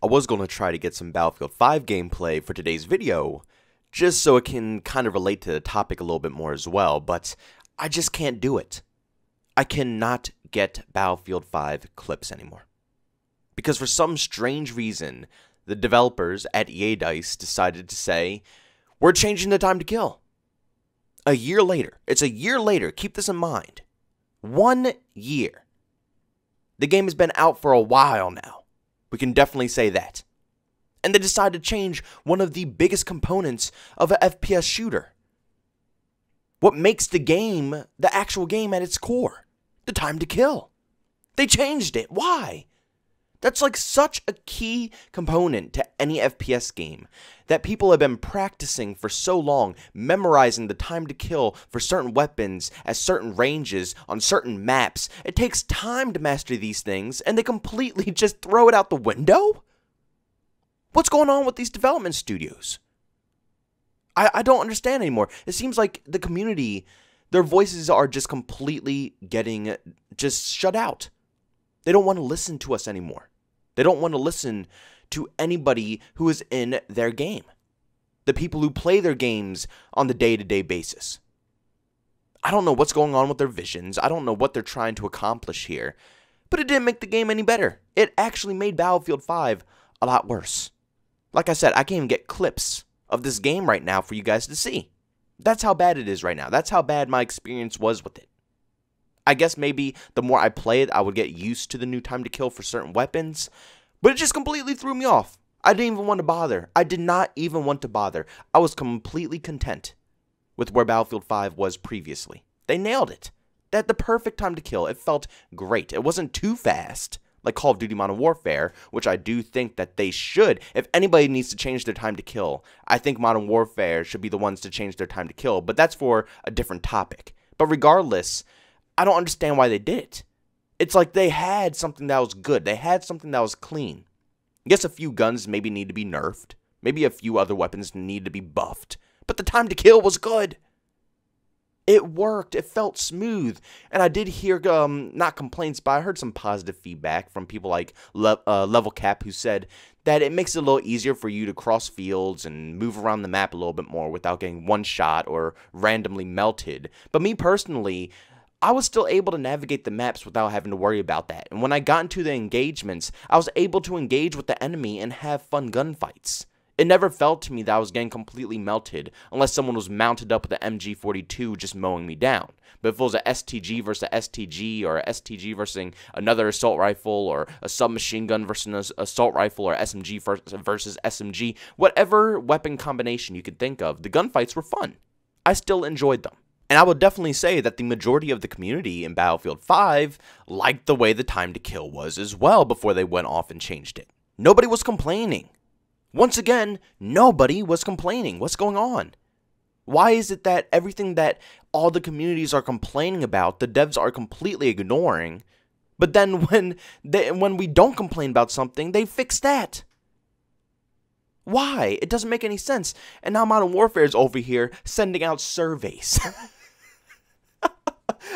I was going to try to get some Battlefield 5 gameplay for today's video, just so it can kind of relate to the topic a little bit more as well, but I just can't do it. I cannot get Battlefield 5 clips anymore. Because for some strange reason, the developers at EA DICE decided to say, we're changing the time to kill. A year later. It's a year later. Keep this in mind. 1 year. The game has been out for a while now. We can definitely say that. And they decided to change one of the biggest components of an FPS shooter. What makes the game, the actual game at its core? The time to kill. They changed it. Why? That's like such a key component to any FPS game that people have been practicing for so long, memorizing the time to kill for certain weapons at certain ranges on certain maps. It takes time to master these things, and they completely just throw it out the window? What's going on with these development studios? I don't understand anymore. It seems like the community, their voices are just completely getting just shut out. They don't want to listen to us anymore. They don't want to listen to anybody who is in their game. The people who play their games on the day-to-day basis. I don't know what's going on with their visions. I don't know what they're trying to accomplish here. But it didn't make the game any better. It actually made Battlefield 5 a lot worse. Like I said, I can't even get clips of this game right now for you guys to see. That's how bad it is right now. That's how bad my experience was with it. I guess maybe the more I play it, I would get used to the new time to kill for certain weapons. But it just completely threw me off. I didn't even want to bother. I did not even want to bother. I was completely content with where Battlefield 5 was previously. They nailed it. They had the perfect time to kill. It felt great. It wasn't too fast, like Call of Duty Modern Warfare, which I do think that they should. If anybody needs to change their time to kill, I think Modern Warfare should be the ones to change their time to kill. But that's for a different topic. But regardless, I don't understand why they did it. It's like they had something that was good. They had something that was clean. Yes, a few guns maybe need to be nerfed. Maybe a few other weapons need to be buffed. But the time to kill was good. It worked. It felt smooth. And I did hear, not complaints, but I heard some positive feedback from people like Level Cap, who said that it makes it a little easier for you to cross fields and move around the map a little bit more without getting one shot or randomly melted. But me personally, I was still able to navigate the maps without having to worry about that. And when I got into the engagements, I was able to engage with the enemy and have fun gunfights. It never felt to me that I was getting completely melted unless someone was mounted up with an MG42 just mowing me down. But if it was a STG versus a STG, or a STG versus another assault rifle, or a submachine gun versus an assault rifle, or SMG versus SMG, whatever weapon combination you could think of, the gunfights were fun. I still enjoyed them. And I would definitely say that the majority of the community in Battlefield 5 liked the way the time to kill was as well before they went off and changed it. Nobody was complaining. Once again, nobody was complaining. What's going on? Why is it that everything that all the communities are complaining about, the devs are completely ignoring, but then when we don't complain about something, they fix that? Why? It doesn't make any sense. And now Modern Warfare is over here sending out surveys.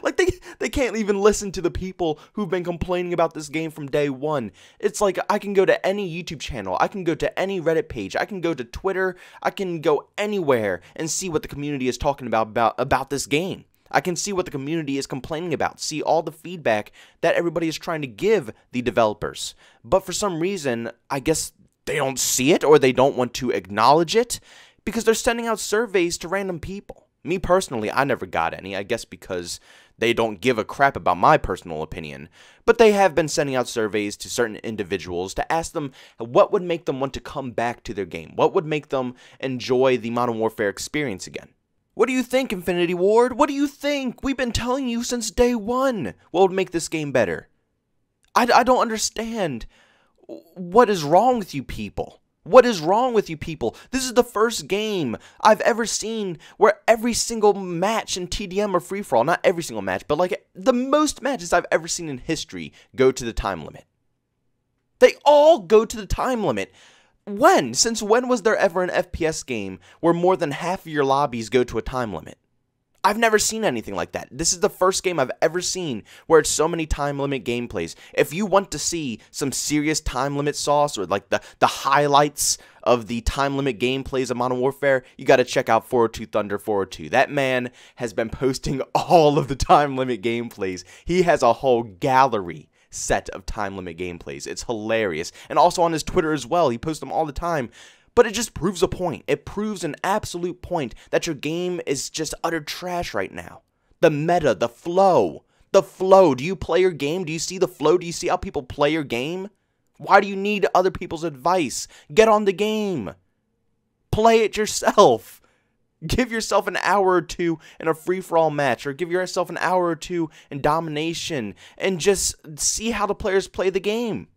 Like, they can't even listen to the people who've been complaining about this game from day one. It's like I can go to any YouTube channel, I can go to any Reddit page, I can go to Twitter, I can go anywhere and see what the community is talking about this game. I can see what the community is complaining about, see all the feedback that everybody is trying to give the developers. But for some reason, I guess they don't see it, or they don't want to acknowledge it, because they're sending out surveys to random people. Me personally, I never got any, I guess because they don't give a crap about my personal opinion. But they have been sending out surveys to certain individuals to ask them what would make them want to come back to their game. What would make them enjoy the Modern Warfare experience again. What do you think, Infinity Ward? What do you think? We've been telling you since day one what would make this game better. I don't understand. What is wrong with you people? What is wrong with you people? This is the first game I've ever seen where every single match in TDM or free-for-all, not every single match, but like the most matches I've ever seen in history go to the time limit. They all go to the time limit. When? Since when was there ever an FPS game where more than half of your lobbies go to a time limit? I've never seen anything like that. This is the first game I've ever seen where it's so many time limit gameplays. If you want to see some serious time limit sauce or like the highlights of the time limit gameplays of Modern Warfare, you got to check out 402 Thunder 402. That man has been posting all of the time limit gameplays. He has a whole gallery set of time limit gameplays. It's hilarious. And also on his Twitter as well. He posts them all the time. But it just proves a point. It proves an absolute point that your game is just utter trash right now. The meta, the flow. The flow. Do you play your game? Do you see the flow? Do you see how people play your game? Why do you need other people's advice? Get on the game. Play it yourself. Give yourself an hour or two in a free-for-all match, or give yourself an hour or two in domination, and just see how the players play the game.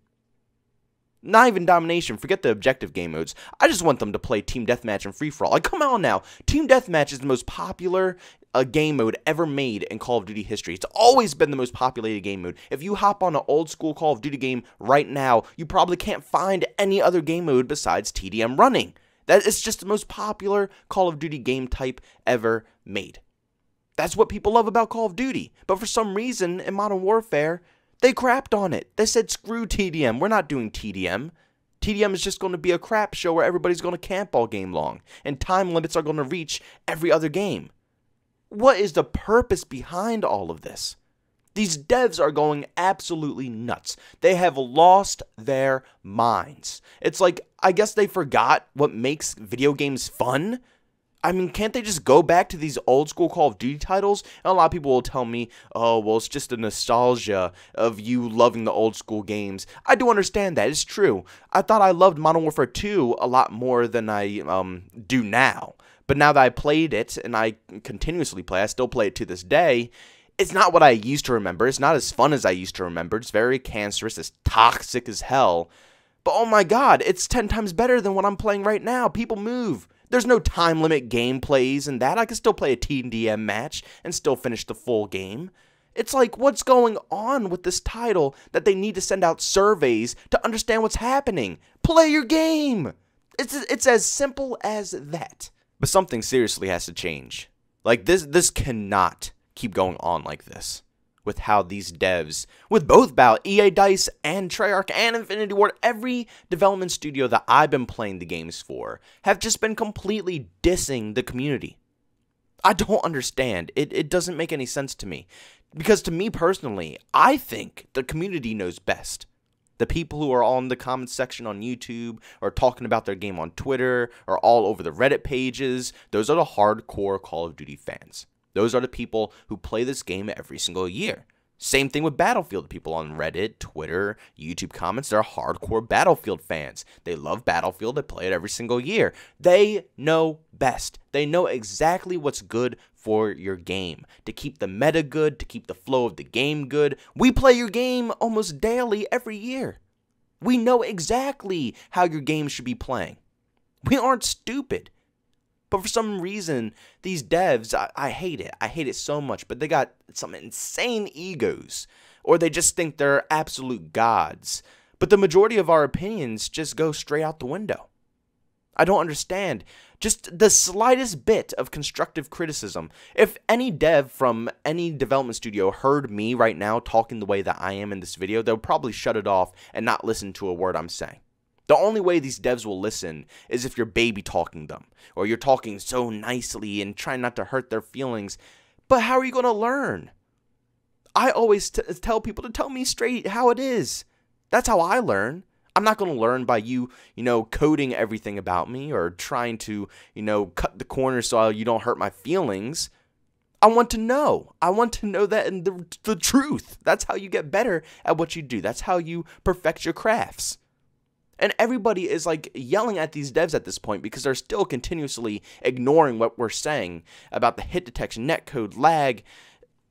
Not even domination, forget the objective game modes. I just want them to play Team Deathmatch and Free-For-All. Like, come on now. Team Deathmatch is the most popular game mode ever made in Call of Duty history. It's always been the most populated game mode. If you hop on an old school Call of Duty game right now, you probably can't find any other game mode besides TDM running. That is just the most popular Call of Duty game type ever made. That's what people love about Call of Duty. But for some reason, in Modern Warfare, they crapped on it. They said, screw TDM. We're not doing TDM. TDM is just going to be a crap show where everybody's going to camp all game long. And time limits are going to reach every other game. What is the purpose behind all of this? These devs are going absolutely nuts. They have lost their minds. It's like, I guess they forgot what makes video games fun. I mean, can't they just go back to these old school Call of Duty titles? And a lot of people will tell me, oh, well, it's just a nostalgia of you loving the old school games. I do understand that. It's true. I thought I loved Modern Warfare 2 a lot more than I do now. But now that I played it, and I continuously play, I still play it to this day, it's not what I used to remember. It's not as fun as I used to remember. It's very cancerous. It's toxic as hell. But oh my god, it's 10 times better than what I'm playing right now. People move. There's no time limit gameplays and that. I can still play a TDM match and still finish the full game. It's like, what's going on with this title that they need to send out surveys to understand what's happening? Play your game! It's as simple as that. But something seriously has to change. Like, this cannot keep going on like this. With how these devs, with both EA DICE and Treyarch and Infinity Ward, every development studio that I've been playing the games for, have just been completely dissing the community. I don't understand. It doesn't make any sense to me. Because to me personally, I think the community knows best. The people who are all in the comments section on YouTube, or talking about their game on Twitter, or all over the Reddit pages, those are the hardcore Call of Duty fans. Those are the people who play this game every single year. Same thing with Battlefield. The people on Reddit, Twitter, YouTube comments, they're hardcore Battlefield fans. They love Battlefield. They play it every single year. They know best. They know exactly what's good for your game. To keep the meta good, to keep the flow of the game good. We play your game almost daily every year. We know exactly how your game should be playing. We aren't stupid. But for some reason, these devs, I hate it. I hate it so much. But they got some insane egos. Or they just think they're absolute gods. But the majority of our opinions just go straight out the window. I don't understand. Just the slightest bit of constructive criticism. If any dev from any development studio heard me right now talking the way that I am in this video, they'll probably shut it off and not listen to a word I'm saying. The only way these devs will listen is if you're baby talking them, or you're talking so nicely and trying not to hurt their feelings. But how are you going to learn? I always tell people to tell me straight how it is. That's how I learn. I'm not going to learn by you coding everything about me or trying to, cut the corners so you don't hurt my feelings. I want to know. I want to know that in the truth. That's how you get better at what you do. That's how you perfect your crafts. And everybody is like yelling at these devs at this point because they're still continuously ignoring what we're saying about the hit detection, netcode, lag,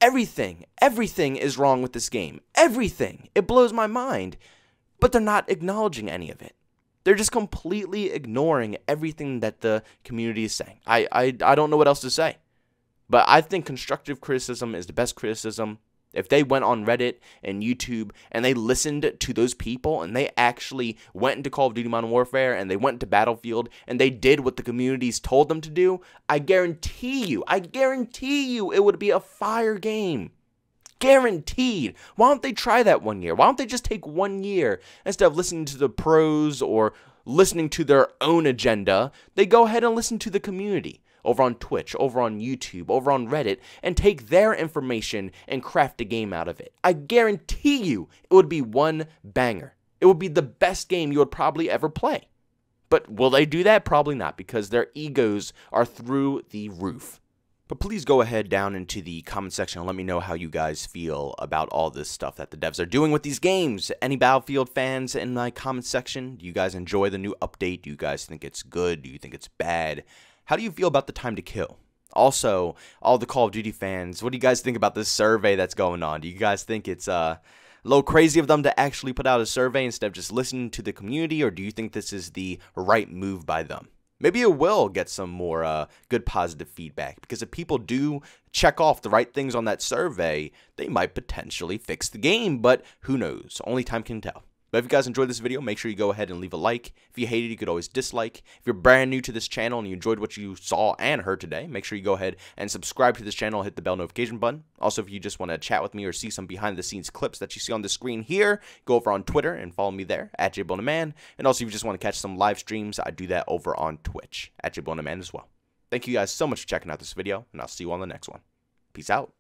everything. Everything is wrong with this game. Everything. It blows my mind. But they're not acknowledging any of it. They're just completely ignoring everything that the community is saying. I don't know what else to say. But I think constructive criticism is the best criticism. If they went on Reddit and YouTube and they listened to those people and they actually went into Call of Duty Modern Warfare and they went into Battlefield and they did what the communities told them to do, I guarantee you it would be a fire game. Guaranteed. Why don't they try that 1 year? Why don't they just take 1 year instead of listening to the pros or listening to their own agenda? They go ahead and listen to the community over on Twitch, over on YouTube, over on Reddit, and take their information and craft a game out of it. I guarantee you it would be one banger. It would be the best game you would probably ever play. But will they do that? Probably not, because their egos are through the roof. But please go ahead down into the comment section and let me know how you guys feel about all this stuff that the devs are doing with these games. Any Battlefield fans in my comment section? Do you guys enjoy the new update? Do you guys think it's good? Do you think it's bad? How do you feel about the time to kill? Also, all the Call of Duty fans, what do you guys think about this survey that's going on? Do you guys think it's a little crazy of them to actually put out a survey instead of just listening to the community, or do you think this is the right move by them? Maybe it will get some more good positive feedback, because if people do check off the right things on that survey, they might potentially fix the game, but who knows? Only time can tell. But if you guys enjoyed this video, make sure you go ahead and leave a like. If you hated it, you could always dislike. If you're brand new to this channel and you enjoyed what you saw and heard today, make sure you go ahead and subscribe to this channel, hit the bell notification button. Also, if you just want to chat with me or see some behind-the-scenes clips that you see on the screen here, go over on Twitter and follow me there, at JbowenDaMan. And also, if you just want to catch some live streams, I do that over on Twitch, at JbowenDaMan as well. Thank you guys so much for checking out this video, and I'll see you on the next one. Peace out.